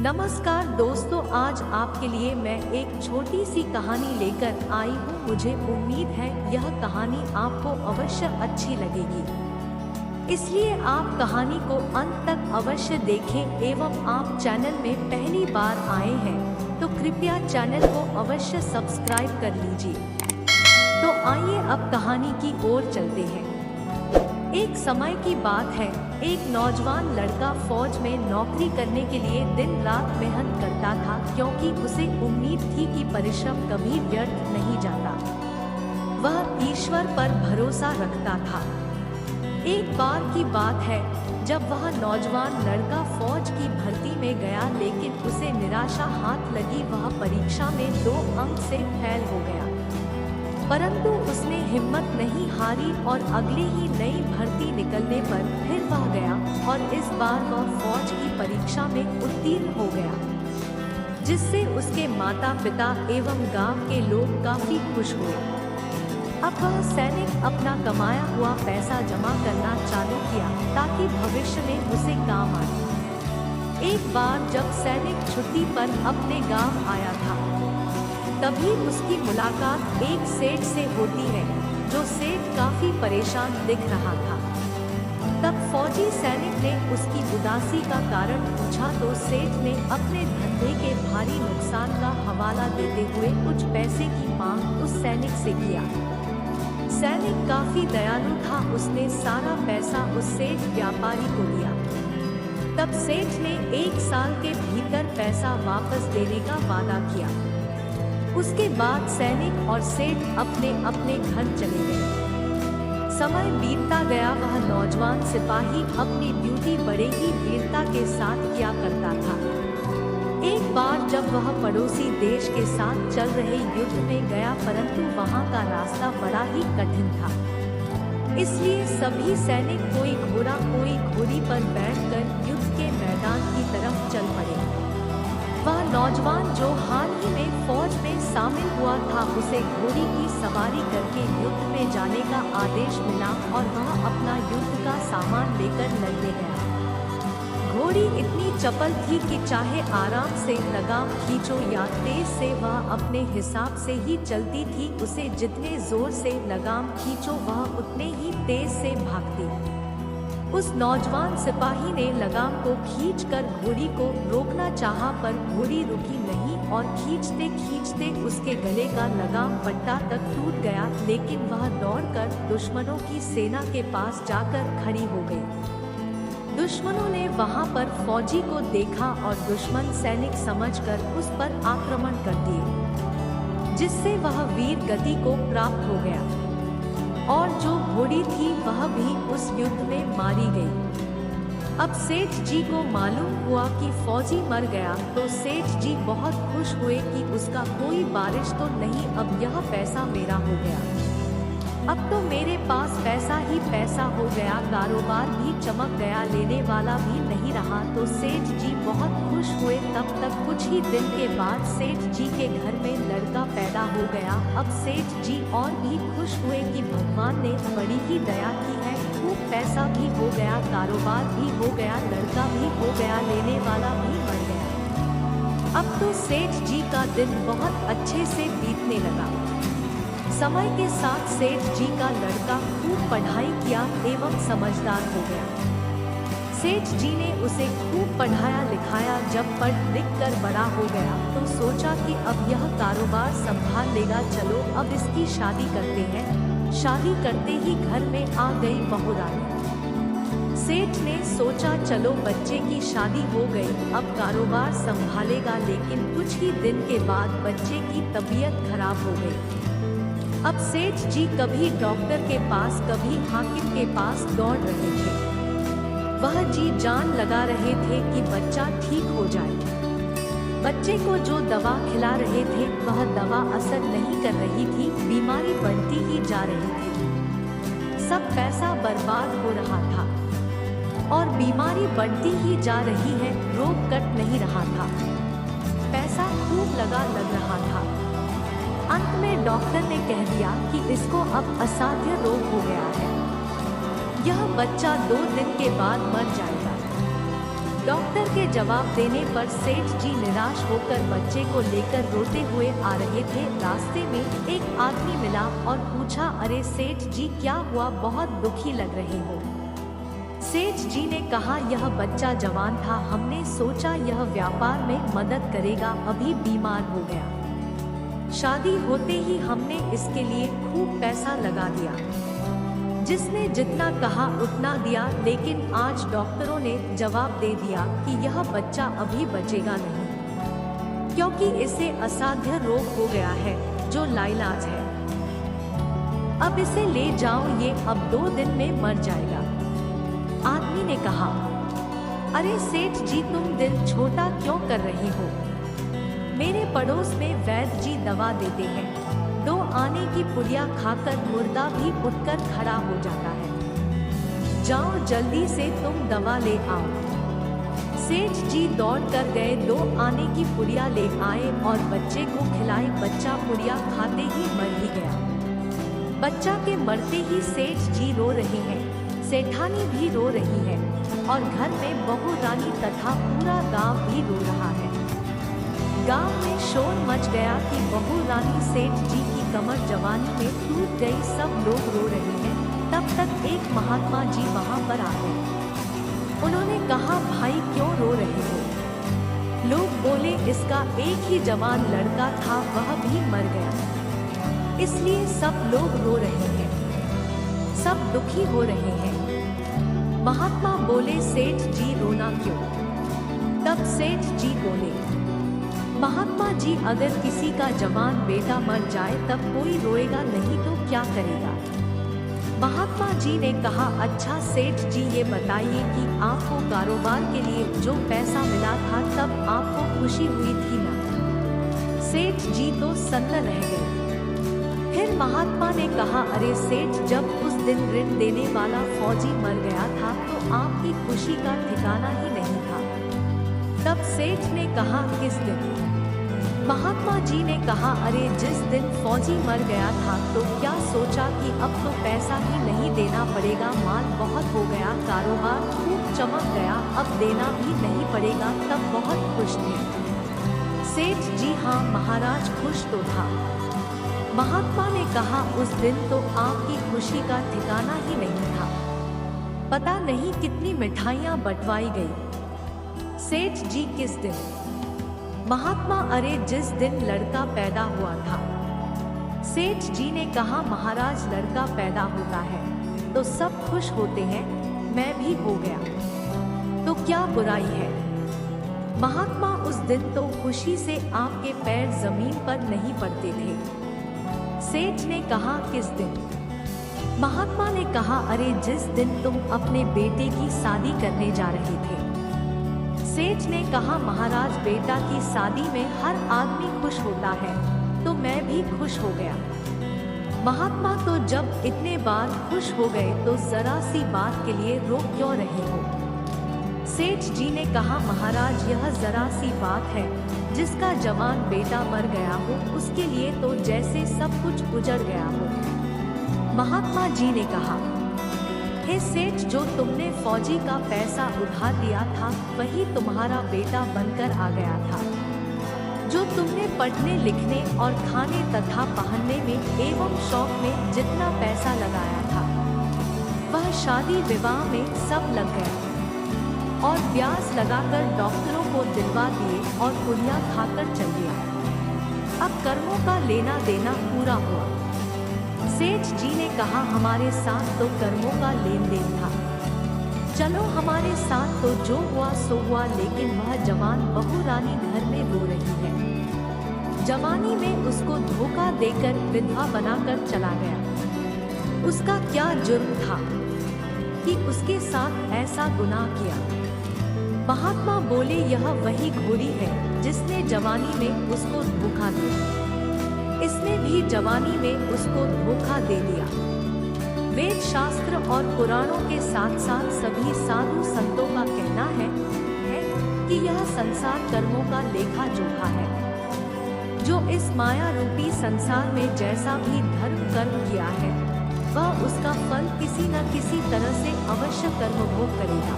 नमस्कार दोस्तों, आज आपके लिए मैं एक छोटी सी कहानी लेकर आई हूँ। मुझे उम्मीद है यह कहानी आपको अवश्य अच्छी लगेगी, इसलिए आप कहानी को अंत तक अवश्य देखें। एवं आप चैनल में पहली बार आए हैं तो कृपया चैनल को अवश्य सब्सक्राइब कर लीजिए। तो आइए अब कहानी की ओर चलते हैं। एक समय की बात है, एक नौजवान लड़का फौज में नौकरी करने के लिए दिन रात मेहनत करता था, क्योंकि उसे उम्मीद थी कि परिश्रम कभी व्यर्थ नहीं जाता। वह ईश्वर पर भरोसा रखता था। एक बार की बात है जब वह नौजवान लड़का फौज की भर्ती में गया, लेकिन उसे निराशा हाथ लगी। वह परीक्षा में 2 अंक से फेल हो गया, परंतु उसने हिम्मत नहीं हारी और अगली ही नई भर्ती निकलने पर फिर वह गया और इस बार वह फौज की परीक्षा में उत्तीर्ण हो गया, जिससे उसके माता पिता एवं गांव के लोग काफी खुश हुए। अब वह सैनिक अपना कमाया हुआ पैसा जमा करना चालू किया ताकि भविष्य में उसे काम आए। एक बार जब सैनिक छुट्टी पर अपने गांव आया था, तभी उसकी मुलाकात एक सेठ से होती है, जो सेठ काफी परेशान दिख रहा था। तब फौजी सैनिक ने उसकी उदासी का कारण पूछा तो सेठ ने अपने धंधे के भारी नुकसान का हवाला देते हुए कुछ पैसे की मांग उस सैनिक से किया। सैनिक काफी दयालु था, उसने सारा पैसा उस सेठ व्यापारी को दिया। तब सेठ ने 1 साल के भीतर पैसा वापस देने का वादा किया। उसके बाद सैनिक और सेठ अपने अपने घर चले गए। समय बीतता गया। वह नौजवान सिपाही अपनी ड्यूटी बड़े ही वीरता के साथ किया करता था। एक बार जब वह पड़ोसी देश के साथ चल रहे युद्ध में गया, परंतु वहां का रास्ता बड़ा ही कठिन था, इसलिए सभी सैनिक कोई घोड़ा कोई घोड़ी पर बैठकर युद्ध के मैदान की तरफ चल पड़े। वह नौजवान जो हाल ही में फौज में शामिल हुआ था, उसे घोड़ी की सवारी करके युद्ध में जाने का आदेश मिला और वह अपना युद्ध का सामान लेकर लड़ने गया। घोड़ी इतनी चपल थी कि चाहे आराम से लगाम खींचो या तेज से, वह अपने हिसाब से ही चलती थी। उसे जितने जोर से लगाम खींचो वह उतने ही तेज से भागती। उस नौजवान सिपाही ने लगाम को खींचकर घोड़ी को रोकना चाहा, पर घोड़ी रुकी नहीं और खींचते खींचते उसके गले का लगाम पट्टा तक टूट गया। लेकिन वह दौड़कर दुश्मनों की सेना के पास जाकर खड़ी हो गई। दुश्मनों ने वहां पर फौजी को देखा और दुश्मन सैनिक समझकर उस पर आक्रमण कर दिए, जिससे वह वीर गति को प्राप्त हो गया और जो घोड़ी थी वह भी उस युद्ध में मारी गई। अब सेठ जी को मालूम हुआ कि फौजी मर गया तो सेठ जी बहुत खुश हुए कि उसका कोई बारिश तो नहीं, अब यह पैसा मेरा हो गया, अब तो मेरे पास पैसा ही पैसा हो गया, कारोबार भी चमक गया, लेने वाला भी नहीं रहा। तो सेठ जी बहुत खुश हुए। तब तक कुछ ही दिन के बाद सेठ जी के घर में लड़का पैदा हो गया। अब सेठ जी और भी खुश हुए कि भगवान ने बड़ी ही दया की है, खूब पैसा भी हो गया, कारोबार भी हो गया, लड़का भी हो गया, लेने वाला भी मर गया। अब तो सेठ जी का दिन बहुत अच्छे से बीतने लगा। समय के साथ सेठ जी का लड़का खूब पढ़ाई किया एवं समझदार हो गया। सेठ जी ने उसे खूब पढ़ाया लिखाया। जब पढ़ लिख कर बड़ा हो गया तो सोचा कि अब यह कारोबार संभाल लेगा, चलो अब इसकी शादी करते हैं। शादी करते ही घर में आ गई बहुरानी। सेठ ने सोचा चलो बच्चे की शादी हो गई, अब कारोबार संभालेगा। लेकिन कुछ ही दिन के बाद बच्चे की तबीयत खराब हो गई। अब सेठ जी कभी डॉक्टर के पास कभी हाकिम के पास दौड़ रहे थे। वह जी जान लगा रहे थे कि बच्चा ठीक हो जाए। बच्चे को जो दवा खिला रहे थे वह दवा असर नहीं कर रही थी, बीमारी बढ़ती ही जा रही थी। सब पैसा बर्बाद हो रहा था और बीमारी बढ़ती ही जा रही है, रोग कट नहीं रहा था, पैसा खूब लग रहा था। अंत में डॉक्टर ने कह दिया कि इसको अब असाध्य रोग हो गया है, यह बच्चा 2 दिन के बाद मर जाएगा। डॉक्टर के जवाब देने पर सेठ जी निराश होकर बच्चे को लेकर रोते हुए आ रहे थे। रास्ते में एक आदमी मिला और पूछा, अरे सेठ जी क्या हुआ, बहुत दुखी लग रहे हो। सेठ जी ने कहा, यह बच्चा जवान था, हमने सोचा यह व्यापार में मदद करेगा, अभी बीमार हो गया। शादी होते ही हमने इसके लिए खूब पैसा लगा दिया। जिसने जितना कहा उतना दिया, लेकिन आज डॉक्टरों ने जवाब दे दिया कि यह बच्चा अभी बचेगा नहीं, क्योंकि इसे असाध्य रोग हो गया है जो लाइलाज है। अब इसे ले जाओ, ये अब 2 दिन में मर जाएगा। आदमी ने कहा, अरे सेठ जी तुम दिल छोटा क्यों कर रहे हो, मेरे पड़ोस में वैद्य जी दवा देते हैं, 2 आने की पुड़िया खाकर मुर्दा भी उठकर खड़ा हो जाता है, जाओ जल्दी से तुम दवा ले आओ। सेठ जी दौड़ कर गए, 2 आने की पुड़िया ले आए और बच्चे को खिलाई। बच्चा पुड़िया खाते ही मर ही गया। बच्चा के मरते ही सेठ जी रो रहे हैं, सेठानी भी रो रही है और घर में बहू रानी तथा पूरा गांव भी रो रहा है। गांव में शोर मच गया कि बहू रानी सेठ जी की कमर जवानी में टूट गई। सब लोग रो रहे हैं। तब तक एक महात्मा जी वहां पर आ गए। उन्होंने कहा, भाई क्यों रो रहे हो? लोग बोले, इसका एक ही जवान लड़का था, वह भी मर गया, इसलिए सब लोग रो रहे हैं, सब दुखी हो रहे हैं। महात्मा बोले, सेठ जी रोना क्यों? तब सेठ जी बोले, महात्मा जी अगर किसी का जवान बेटा मर जाए तब कोई रोएगा नहीं तो क्या करेगा? महात्मा जी ने कहा, अच्छा सेठ जी ये बताइए कि आपको कारोबार के लिए जो पैसा मिला था तब आपको खुशी हुई थी ना? सेठ जी तो सन्न रह गए। फिर महात्मा ने कहा, अरे सेठ जब उस दिन ऋण देने वाला फौजी मर गया था तो आपकी खुशी का ठिकाना ही नहीं था। तब सेठ ने कहा, किस दिन? महात्मा जी ने कहा, अरे जिस दिन फौजी मर गया था तो क्या सोचा कि अब तो पैसा ही नहीं देना पड़ेगा, माल बहुत हो गया, कारोबार खूब चमक गया, अब देना भी नहीं पड़ेगा, तब बहुत खुश थे। सेठ जी, हाँ महाराज खुश तो था। महात्मा ने कहा, उस दिन तो आपकी खुशी का ठिकाना ही नहीं था, पता नहीं कितनी मिठाइयाँ बंटवाई गई। सेठ जी, किस दिन? महात्मा, अरे जिस दिन लड़का पैदा हुआ था। सेठ जी ने कहा, महाराज लड़का पैदा होता है तो सब खुश होते हैं, मैं भी हो गया, तो क्या बुराई है? महात्मा, उस दिन तो खुशी से आपके पैर जमीन पर नहीं पड़ते थे। सेठ ने कहा, किस दिन? महात्मा ने कहा, अरे जिस दिन तुम अपने बेटे की शादी करने जा रहे थे। सेठ ने कहा, महाराज बेटा की शादी में हर आदमी खुश होता है तो मैं भी खुश हो गया। महात्मा, तो जब इतने बार खुश हो गए तो जरा सी बात के लिए रो क्यों रहे हो? सेठ जी ने कहा, महाराज यह जरा सी बात है, जिसका जवान बेटा मर गया हो उसके लिए तो जैसे सब कुछ उजड़ गया हो। महात्मा जी ने कहा, हे सेठ, जो तुमने फौजी का पैसा उधार दिया था वही तुम्हारा बेटा बनकर आ गया था। जो तुमने पढ़ने लिखने और खाने तथा पहनने में एवं शौक में जितना पैसा लगाया था वह शादी विवाह में सब लग गया और ब्याज लगाकर डॉक्टरों को दिलवा दिए और पुड़िया खाकर चल गया। अब कर्मों का लेना देना पूरा हुआ। सेठ जी ने कहा, हमारे साथ तो कर्मों का लेन देन था, चलो हमारे साथ तो जो हुआ सो हुआ, लेकिन वह जवान बहू रानी घर में रो रही है। जवानी में उसको धोखा देकर विधवा बनाकर चला गया। उसका क्या जुर्म था कि उसके साथ ऐसा गुनाह किया? महात्मा बोले, यह वही घोड़ी है जिसने जवानी में उसको धोखा दिया, इसने भी जवानी में उसको धोखा दे दिया। वेद शास्त्र और पुराणों के साथ साथ सभी साधु संतों का कहना है कि यह संसार कर्मों का लेखा जोखा है। जो इस माया रूपी संसार में जैसा भी धर्म कर्म किया है वह उसका फल किसी न किसी तरह से अवश्य कर्म भोग करेगा।